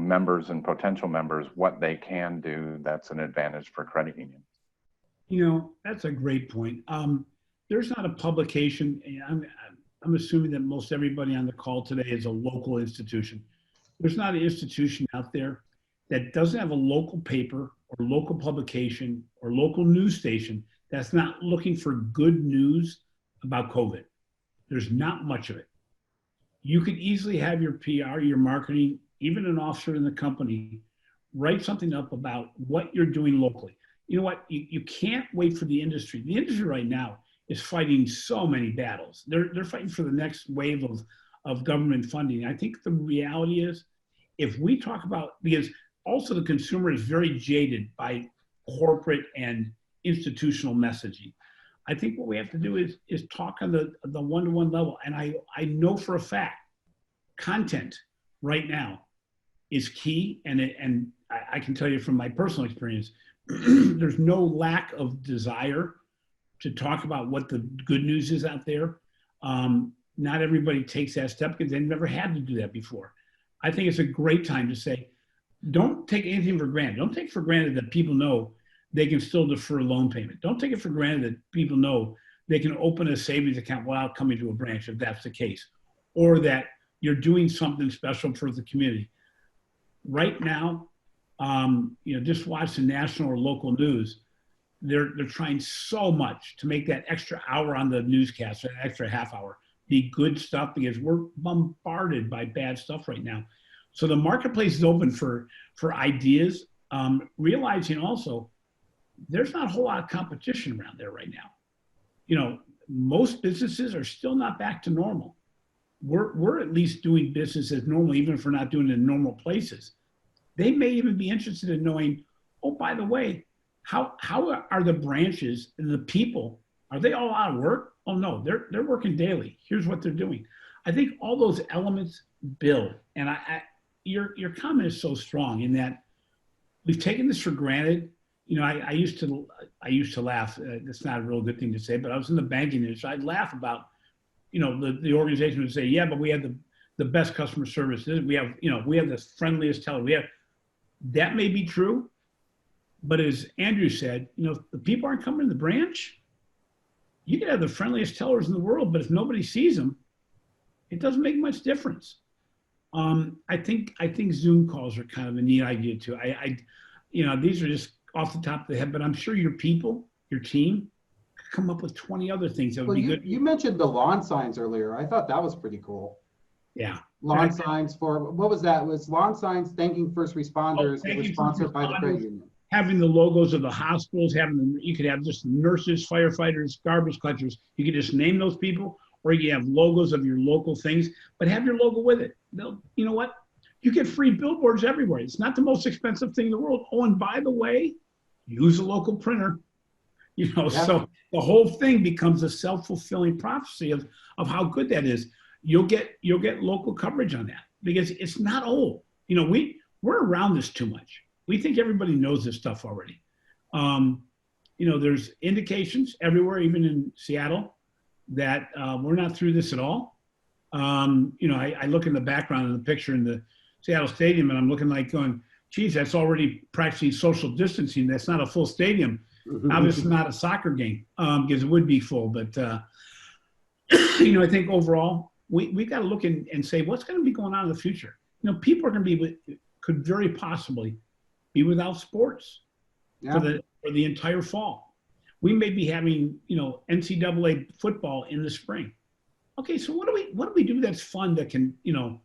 members and potential members what they can do that's an advantage for credit unions? That's a great point. There's not a publication. I'm assuming that most everybody on the call today is a local institution. There's not an institution out there that doesn't have a local paper or local publication or local news station that's not looking for good news about COVID. There's not much of it. You could easily have your PR, your marketing, even an officer in the company, write something up about what you're doing locally. You know what? You can't wait for the industry. The industry right now is fighting so many battles. They're fighting for the next wave of government funding. I think the reality is, if we talk about, because also the consumer is very jaded by corporate and institutional messaging. I think what we have to do is talk on the one-to-one level. And I know for a fact, content right now is key. And I can tell you from my personal experience, there's no lack of desire to talk about what the good news is out there. Not everybody takes that step because they've never had to do that before. I think it's a great time to say, don't take anything for granted. Don't take for granted that people know they can still defer loan payment. Don't take it for granted that people know they can open a savings account without coming to a branch, if that's the case, or that you're doing something special for the community. Right now, just watch the national or local news. they're trying so much to make that extra hour on the newscast, or an extra half hour, be good stuff, because we're bombarded by bad stuff right now. So the marketplace is open for ideas, realizing also there's not a whole lot of competition around there right now. You know, most businesses are still not back to normal. We're at least doing business as normal, even if we're not doing it in normal places. They may even be interested in knowing, oh, by the way, how are the branches and the people, are they all out of work? Oh no, they're working daily. Here's what they're doing. I think all those elements build. And your comment is so strong in that we've taken this for granted. You know, I used to laugh. That's not a real good thing to say, but I was in the banking industry. I'd laugh about, you know, the organization would say, yeah, but we have the best customer service. We have the friendliest teller. That may be true, but as Andrew said, you know, if the people aren't coming to the branch, you can have the friendliest tellers in the world, but if nobody sees them, it doesn't make much difference. I think Zoom calls are kind of a neat idea too. You know, these are just off the top of the head, but I'm sure your people, your team, could come up with 20 other things that would be good. You mentioned the lawn signs earlier. I thought that was pretty cool. Yeah. Lawn signs for, what was that? It was lawn signs thanking first responders. It was sponsored by the credit union. Having the logos of the hospitals, you could have just nurses, firefighters, garbage collectors. You could just name those people, or you have logos of your local things, but have your logo with it. You know what? You get free billboards everywhere. It's not the most expensive thing in the world. Oh, and by the way, use a local printer. You know, yeah. So the whole thing becomes a self-fulfilling prophecy of how good that is. You'll get local coverage on that, because it's not old. You know, we're around this too much. We think everybody knows this stuff already. You know, there's indications everywhere, even in Seattle, that we're not through this at all. You know, I look in the background of the picture in the Seattle Stadium, and I'm looking like going, geez, that's already practicing social distancing. That's not a full stadium. Obviously not a soccer game, because it would be full. But, you know, I think overall, we got to look and say, what's going to be going on in the future? You know, people are going to could very possibly be without sports for the entire fall. We may be having, you know, NCAA football in the spring. Okay, so what do we do that's fun that can, you know,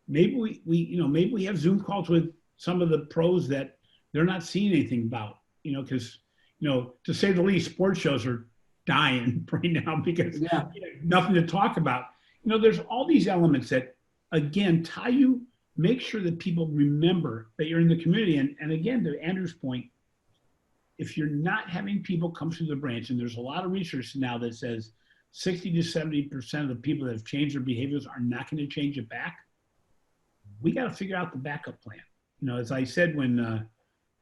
maybe we have Zoom calls with some of the pros that they're not seeing anything about, you know, because, you know, to say the least, sports shows are dying right now because nothing to talk about. You know, there's all these elements that, again, make sure that people remember that you're in the community. And again, to Andrew's point, if you're not having people come through the branch, and there's a lot of research now that says 60 to 70% of the people that have changed their behaviors are not going to change it back, we got to figure out the backup plan. You know, as I said, when a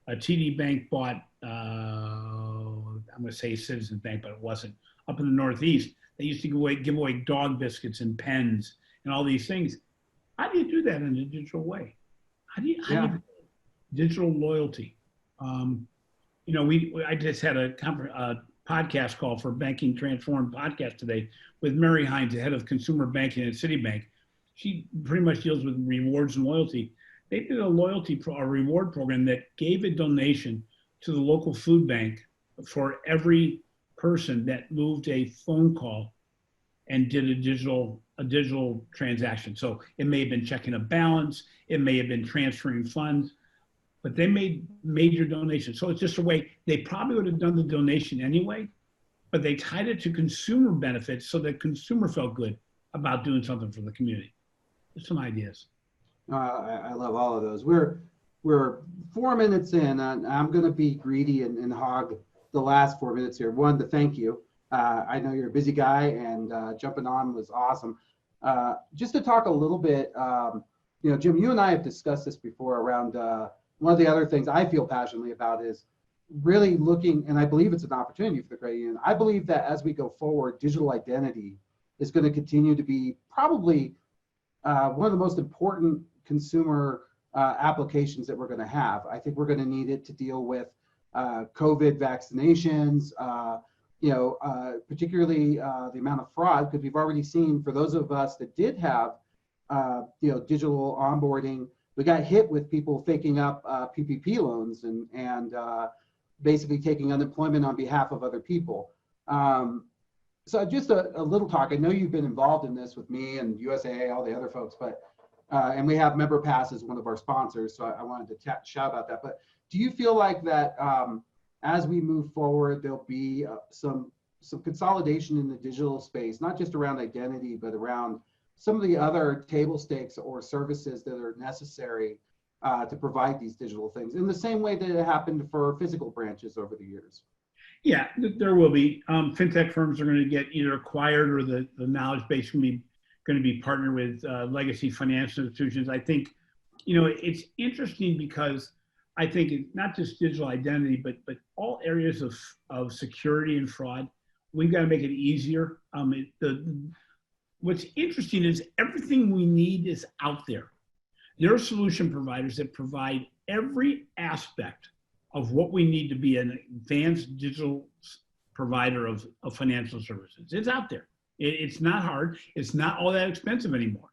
TD Bank bought, I'm going to say Citizens Bank, but it wasn't, up in the Northeast, they used to give away dog biscuits and pens and all these things. How do you do that in a digital way? How do you digital loyalty? You know, I just had a podcast call for Banking Transformed podcast today with Mary Hines, the head of consumer banking at Citibank. She pretty much deals with rewards and loyalty. They did a reward program that gave a donation to the local food bank for every person that moved a phone call and did a digital transaction. So it may have been checking a balance, it may have been transferring funds, but they made major donations. So it's just a way, they probably would have done the donation anyway, but they tied it to consumer benefits so that consumer felt good about doing something for the community. Just some ideas. I love all of those. We're 4 minutes in, and I'm going to be greedy and hog the last 4 minutes here. One, to thank you. I know you're a busy guy, and jumping on was awesome. Just to talk a little bit, you know, Jim, you and I have discussed this before around one of the other things I feel passionately about is really looking, and I believe it's an opportunity for the credit union. I believe that as we go forward, digital identity is going to continue to be probably one of the most important consumer applications that we're going to have. I think we're going to need it to deal with COVID vaccinations, you know, particularly the amount of fraud, because we've already seen for those of us that did have, you know, digital onboarding, we got hit with people faking up PPP loans and basically taking unemployment on behalf of other people. So just a little talk. I know you've been involved in this with me and USAA, all the other folks, but and we have Member Pass as one of our sponsors, so I wanted to shout about that. But do you feel like that as we move forward, there'll be some consolidation in the digital space, not just around identity, but around some of the other table stakes or services that are necessary to provide these digital things in the same way that it happened for physical branches over the years? Yeah, there will be. Fintech firms are going to get either acquired, or the knowledge base going to be partnered with legacy financial institutions. I think, it's interesting because I think it's not just digital identity, but all areas of security and fraud, we've got to make it easier. What's interesting is everything we need is out there. There are solution providers that provide every aspect of what we need to be an advanced digital provider of financial services. It's out there. It's not hard. It's not all that expensive anymore.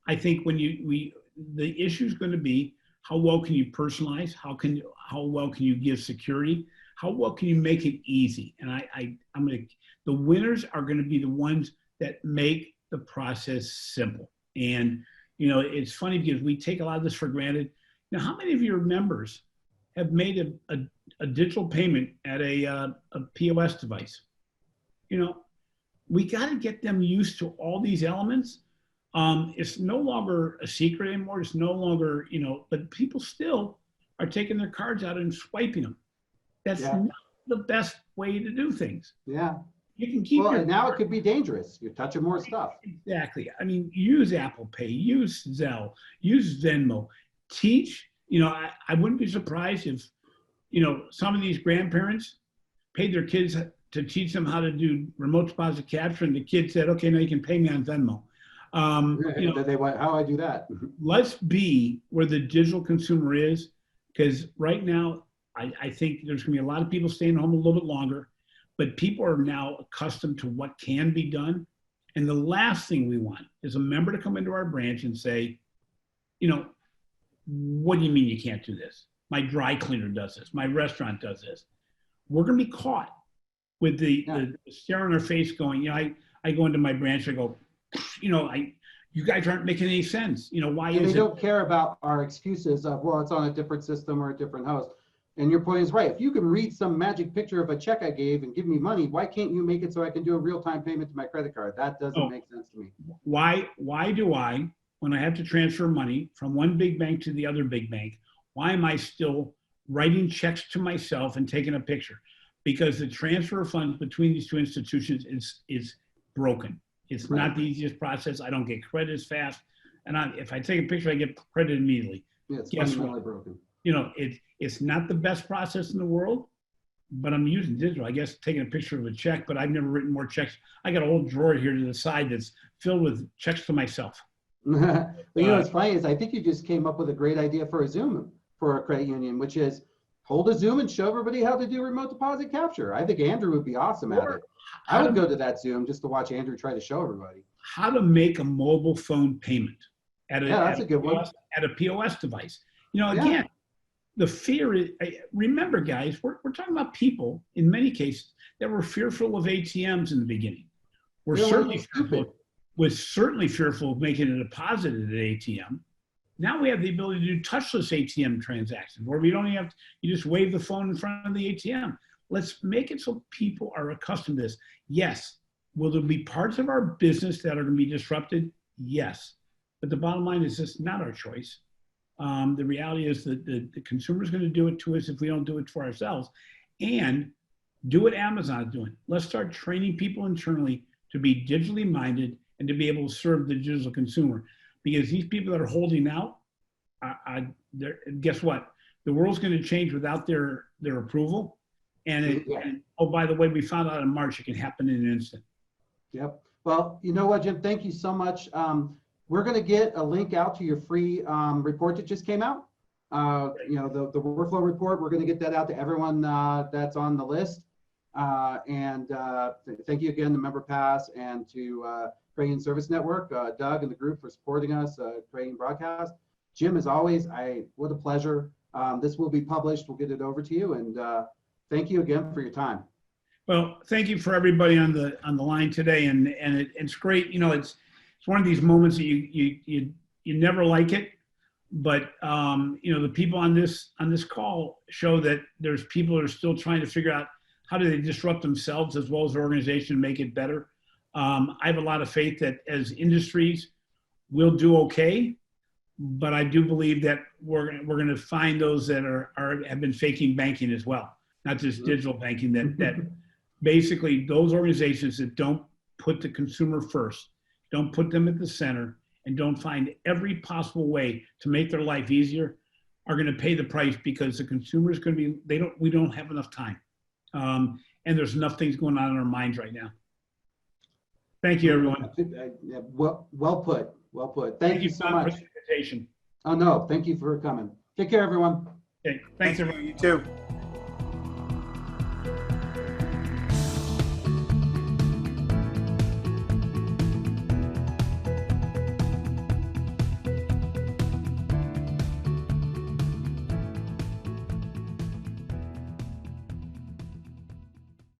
I think when the issue is going to be how well can you personalize? How well can you give security? How well can you make it easy? And the winners are going to be the ones that make the process simple. And it's funny because we take a lot of this for granted. Now, how many of your members have made a digital payment at a POS device? We got to get them used to all these elements. It's no longer a secret anymore. It's no longer, but people still are taking their cards out and swiping them. That's not the best way to do things. Yeah. You can keep and now it could be dangerous. You're touching more stuff. Exactly. I mean, use Apple Pay, use Zelle, use Venmo. Teach. I wouldn't be surprised if, some of these grandparents paid their kids to teach them how to do remote deposit capture, and the kid said, "Okay, now you can pay me on Venmo." How do I do that? Let's be where the digital consumer is, because right now, I think there's going to be a lot of people staying home a little bit longer, but people are now accustomed to what can be done. And the last thing we want is a member to come into our branch and say, what do you mean you can't do this? My dry cleaner does this. My restaurant does this. We're going to be caught with the stare on our face going, I go into my branch, I go, you guys aren't making any sense. Why and is they don't care about our excuses of, well, it's on a different system or a different host. And your point is right. If you can read some magic picture of a check I gave and give me money, why can't you make it so I can do a real-time payment to my credit card? That doesn't make sense to me. Why do I, when I have to transfer money from one big bank to the other big bank, why am I still writing checks to myself and taking a picture? Because the transfer of funds between these two institutions is broken. It's not the easiest process. I don't get credit as fast. And if I take a picture, I get credit immediately. Yeah, it's Guess fundamentally what? broken. It's not the best process in the world, but I'm using digital. I guess taking a picture of a check, but I've never written more checks. I got a whole drawer here to the side that's filled with checks to myself. But what's funny is I think you just came up with a great idea for a Zoom for a credit union, which is hold a Zoom and show everybody how to do remote deposit capture. I think Andrew would be awesome at it. I would go to that Zoom just to watch Andrew try to show everybody. How to make a mobile phone payment at that's a good one. At a POS device. Again, the fear is, remember guys, we're talking about people in many cases that were fearful of ATMs in the beginning. We're certainly fearful of making a deposit at an ATM. Now we have the ability to do touchless ATM transactions where we don't even have to, you just wave the phone in front of the ATM. Let's make it so people are accustomed to this. Yes. Will there be parts of our business that are going to be disrupted? Yes. But the bottom line is it's not our choice. The reality is that the consumer is going to do it to us if we don't do it for ourselves. And do what Amazon is doing. Let's start training people internally to be digitally minded and to be able to serve the digital consumer. Because these people that are holding out, guess what? The world's going to change without their approval. And oh, by the way, we found out in March it can happen in an instant. Yep. Well, you know what, Jim? Thank you so much. We're going to get a link out to your free report that just came out. The workflow report. We're going to get that out to everyone that's on the list. Thank you again to Member Pass and to Creating Service Network, Doug and the group for supporting us, Creating Broadcast. Jim, as always, what a pleasure. This will be published. We'll get it over to you. And thank you again for your time. Well, thank you for everybody on the line today, and it's great. You know, it's one of these moments that you never like it, but you know, the people on this call show that there's people that are still trying to figure out how do they disrupt themselves as well as their organization and make it better. I have a lot of faith that as industries, we'll do okay, but I do believe that we're going to find those that have been faking banking as well, not just digital banking. That basically those organizations that don't put the consumer first, don't put them at the center, and don't find every possible way to make their life easier are going to pay the price, because the consumer is going to be, we don't have enough time. And there's enough things going on in our minds right now. Thank you, everyone. Well put. Thank you so Bob, much. for the invitation. Oh, no, thank you for coming. Take care, everyone. Okay, thanks, Thank everyone. you. You too.